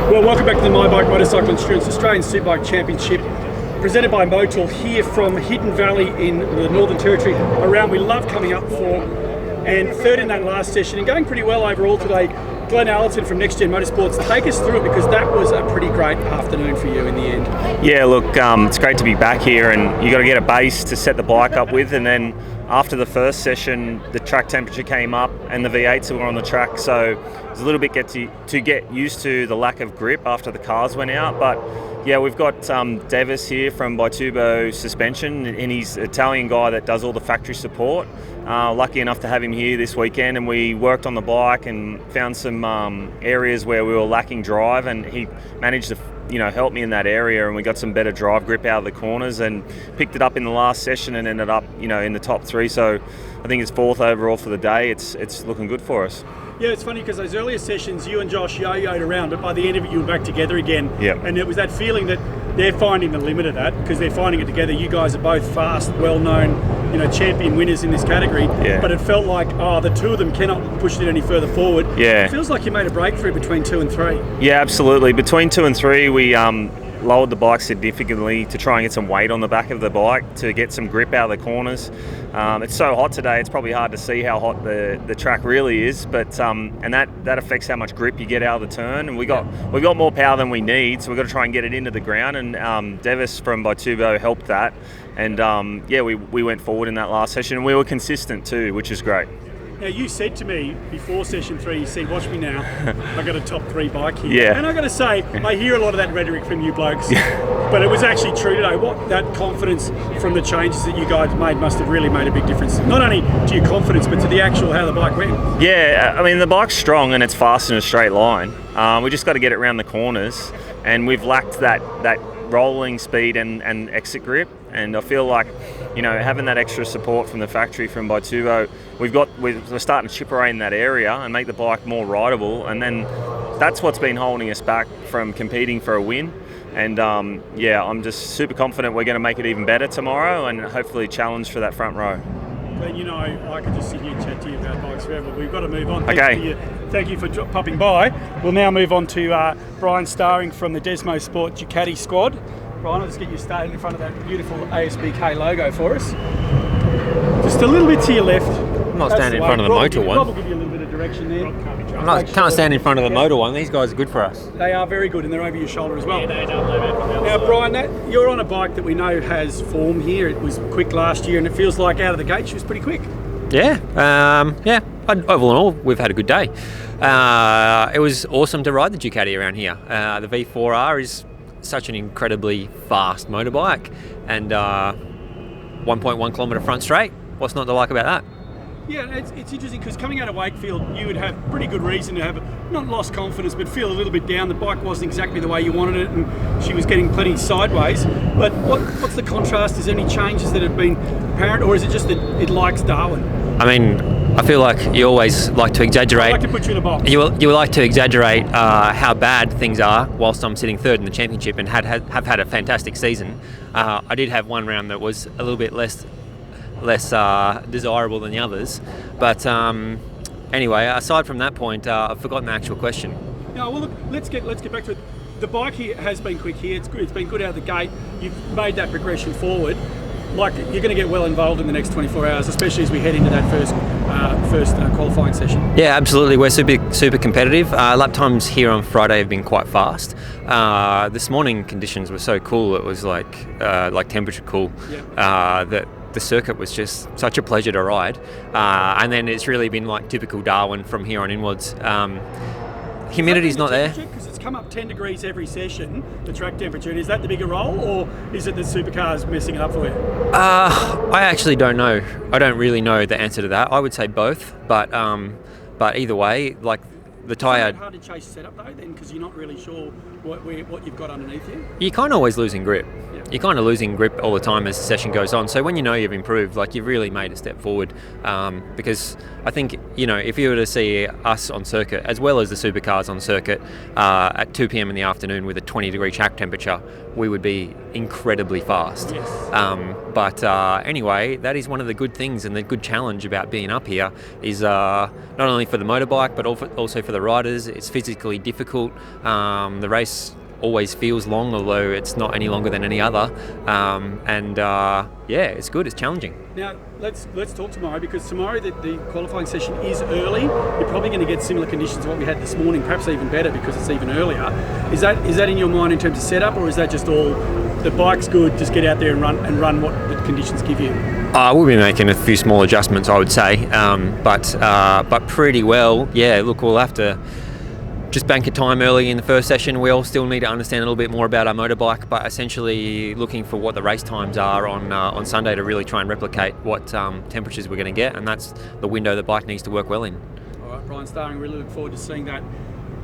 Well, welcome back to the My Bike Motorcycle Insurance Australian Superbike Championship, presented by Motul here from Hidden Valley in the Northern Territory, a round we love coming up for, and third in that last session and going pretty well overall today. Glenn Allerton from Next Gen Motorsports, take us through it because that was a pretty great afternoon for you in the end. Yeah, look, it's great to be back here, and you got to get a base to set the bike up with, and then after the first session, the track temperature came up and the V8s were on the track, so it was a little bit to get used to the lack of grip after the cars went out. But yeah, we've got Devis here from Bitubo Suspension, and he's an Italian guy that does all the factory support. Lucky enough to have him here this weekend, and we worked on the bike and found some areas where we were lacking drive, and he managed to help me in that area, and we got some better drive grip out of the corners and picked it up in the last session and ended up in the top three. So I think it's fourth overall for the day. It's looking good for us. Yeah, it's funny because those earlier sessions, you and Josh yo-yoed around, but by the end of it, you were back together again. Yep. And it was that feeling that they're finding the limit of that because they're finding it together. You guys are both fast, well-known, champion winners in this category. Yeah. But it felt like, the two of them cannot push it any further forward. Yeah. It feels like you made a breakthrough between 2 and 3. Yeah, absolutely. Between 2 and 3, we lowered the bike significantly to try and get some weight on the back of the bike to get some grip out of the corners. It's so hot today, it's probably hard to see how hot the track really is, but and that affects how much grip you get out of the turn. And we got more power than we need, so we've got to try and get it into the ground. And Devis from Bitubo helped that. And we went forward in that last session, and we were consistent too, which is great. Now, you said to me before session 3, you said, watch me now, I got a top 3 bike here. Yeah. And I got to say, I hear a lot of that rhetoric from you blokes, but it was actually true today. That confidence from the changes that you guys made must have really made a big difference, not only to your confidence, but to the actual how the bike went. Yeah, I mean, the bike's strong and it's fast in a straight line. We just got to get it around the corners, and we've lacked that rolling speed and exit grip. And I feel like, having that extra support from the factory from Bitubo, we're starting to chip away in that area and make the bike more rideable. And then that's what's been holding us back from competing for a win. And I'm just super confident we're going to make it even better tomorrow and hopefully challenge for that front row. Glenn, I could just sit here and chat to you about bikes forever. We've got to move on. Okay. Thank you for popping by. We'll now move on to Brian Starring from the Desmo Sport Ducati squad. Brian, I'll just get you started in front of that beautiful ASBK logo for us. Just a little bit to your left. I'm not standing in front of the motor one. Rob will give you a little bit of direction there. I can't stand in front of the motor one. These guys are good for us. They are very good, and they're over your shoulder as well. Now, Brian, you're on a bike that we know has form here. It was quick last year, and it feels like out of the gate she was pretty quick. Yeah. Overall, in all, we've had a good day. It was awesome to ride the Ducati around here. The V4R is such an incredibly fast motorbike, and 1.1 kilometre front straight. What's not to like about that? Yeah, it's interesting because coming out of Wakefield, you would have pretty good reason to have not lost confidence, but feel a little bit down. The bike wasn't exactly the way you wanted it, and she was getting plenty sideways. But what's the contrast? Is there any changes that have been apparent, or is it just that it likes Darwin? I mean, I feel like you always like to exaggerate. I like to put you in a box. You like to exaggerate how bad things are whilst I'm sitting third in the championship and have had a fantastic season. I did have one round that was a little bit less desirable than the others, but anyway, aside from that point, I've forgotten the actual question. No, well, look, let's get back to it. The bike here has been quick here. It's been good out of the gate. You've made that progression forward. Like, you're going to get well involved in the next 24 hours, especially as we head into that first qualifying session. Yeah, absolutely. We're super competitive. Lap times here on Friday have been quite fast. This morning conditions were so cool. It was like temperature cool. Yep. That the circuit was just such a pleasure to ride. And then it's really been like typical Darwin from here on inwards. Humidity's not there. Because it's come up 10 degrees every session, the track temperature. And is that the bigger role, or is it the supercars messing it up for you? I actually don't know. I don't really know the answer to that. I would say both, but either way, like the tyre. Is it hard to chase setup though, then, because you're not really sure what you've got underneath you? You're kind of always losing grip. Yeah. You're kind of losing grip all the time as the session goes on. So when you know you've improved, like you've really made a step forward. Because I think, if you were to see us on circuit, as well as the supercars on circuit, at 2 p.m. in the afternoon with a 20-degree track temperature, we would be incredibly fast. Yes. But anyway, that is one of the good things and the good challenge about being up here is not only for the motorbike, but also for the the riders. It's physically difficult. The race always feels long, although it's not any longer than any other. Yeah, it's good. It's challenging. Now let's talk tomorrow, because tomorrow the qualifying session is early. You're probably going to get similar conditions to what we had this morning, perhaps even better because it's even earlier. Is that in your mind in terms of setup, or is that just all the bike's good, just get out there and run what the conditions give you? We'll be making a few small adjustments, I would say, but pretty well. Yeah, look, we'll have to just bank a time early in the first session. We all still need to understand a little bit more about our motorbike, but essentially looking for what the race times are on Sunday to really try and replicate what temperatures we're going to get, and that's the window the bike needs to work well in. All right, Brian Starring, really look forward to seeing that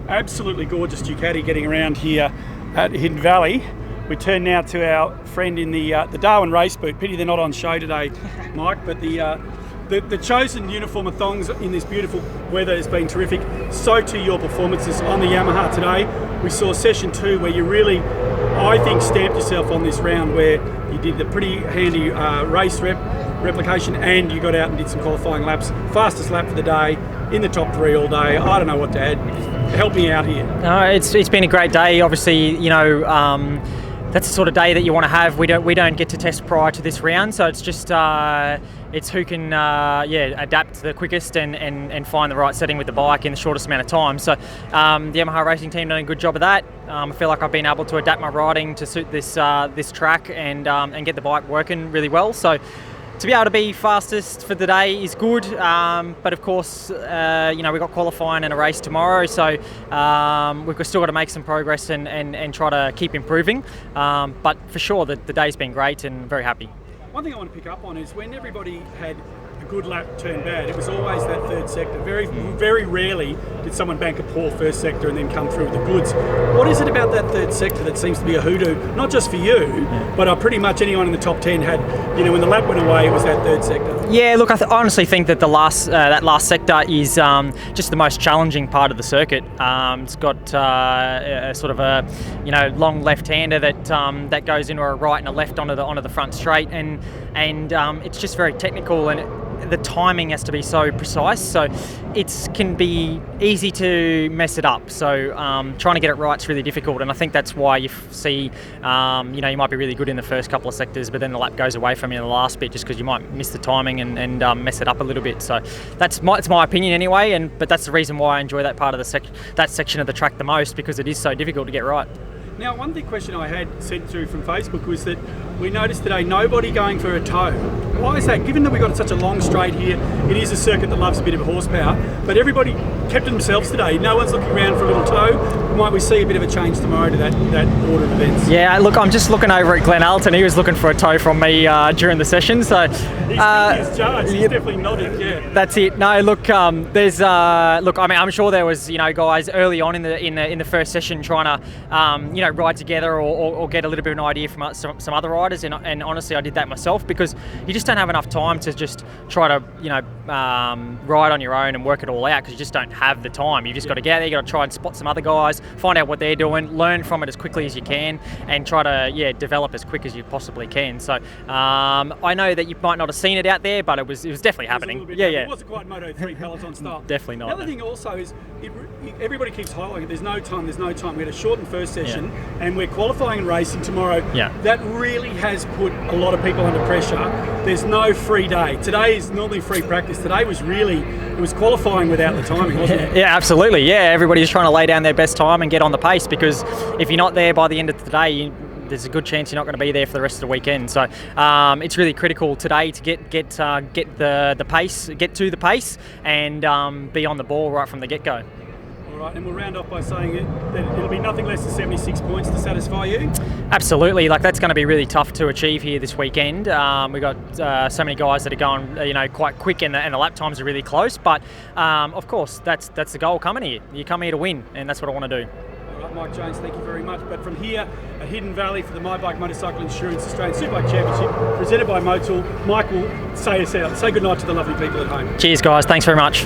absolutely gorgeous Ducati getting around here at Hidden Valley. We turn now to our friend in the Darwin race boot. Pity they're not on show today, Mike, but the chosen uniform of thongs in this beautiful weather has been terrific. So too your performances on the Yamaha today. We saw session 2 where you really, I think, stamped yourself on this round, where you did the pretty handy race replication, and you got out and did some qualifying laps. Fastest lap for the day, in the top 3 all day. I don't know what to add. Help me out here. No, it's been a great day. Obviously, that's the sort of day that you want to have. We don't get to test prior to this round, so it's just it's who can adapt the quickest and find the right setting with the bike in the shortest amount of time. So the Yamaha racing team done a good job of that. I feel like I've been able to adapt my riding to suit this track and get the bike working really well. So to be able to be fastest for the day is good, but of course, we've got qualifying and a race tomorrow, so we've still got to make some progress and try to keep improving. But for sure, the day's been great and very happy. One thing I want to pick up on is when everybody had a good lap turn bad, it was always that third sector. Very, very rarely did someone bank a poor first sector and then come through with the goods. What is it about that third sector that seems to be a hoodoo, not just for you, but pretty much anyone in the top 10 had, when the lap went away, it was that third sector? Yeah, look, I honestly think that that last sector is just the most challenging part of the circuit. It's got a sort of a long left-hander that goes into a right and a left onto the front straight, and it's just very technical, and the timing has to be so precise, so it can be easy to mess it up. So trying to get it right is really difficult, and I think that's why you see, you might be really good in the first couple of sectors, but then the lap goes away from you in the last bit just because you might miss the timing and mess it up a little bit. So it's my opinion anyway, but that's the reason why I enjoy that part of that section of the track the most, because it is so difficult to get right. Now, one big question I had sent through from Facebook was that we noticed today nobody going for a toe. Why is that? Given that we've got such a long straight here, it is a circuit that loves a bit of horsepower, but everybody kept to themselves today. No one's looking around for a little toe. Might we see a bit of a change tomorrow to that order of events? Yeah, look, I'm just looking over at Glenn Alton. He was looking for a toe from me during the session, so he's definitely nodding. Yeah, that's it. No, look, there's look. I mean, I'm sure there was guys early on in the first session trying to ride together or get a little bit of an idea from some other riders, and honestly, I did that myself, because you just don't have enough time to just try to ride on your own and work it all out, because you just don't have the time. You've just got to get there, you got to try and spot some other guys, find out what they're doing, learn from it as quickly as you can, and try to develop as quick as you possibly can. So I know that you might not have seen it out there, but it was definitely happening. It wasn't quite Moto3 peloton style. Definitely not. The other thing also is everybody keeps highlighting there's no time. We had a shortened first session, and we're qualifying and racing tomorrow. Yeah. That really has put a lot of people under pressure. There's no free day. Today is normally free practice. Today was it was qualifying without the timing, wasn't it? Yeah, absolutely. Yeah, everybody's trying to lay down their best time and get on the pace, because if you're not there by the end of the day, there's a good chance you're not going to be there for the rest of the weekend. So it's really critical today to get the pace, get to the pace, and be on the ball right from the get-go. All right, and we'll round off by saying that it'll be nothing less than 76 points to satisfy you. Absolutely, that's going to be really tough to achieve here this weekend. We've got so many guys that are going, quite quick, and the lap times are really close. But of course, that's the goal coming here. You come here to win, and that's what I want to do. All right, Mike Jones, thank you very much. But from here at Hidden Valley for the My Bike Motorcycle Insurance Australian Superbike Championship, presented by Motul, Mike will say us out. Say goodnight to the lovely people at home. Cheers, guys. Thanks very much.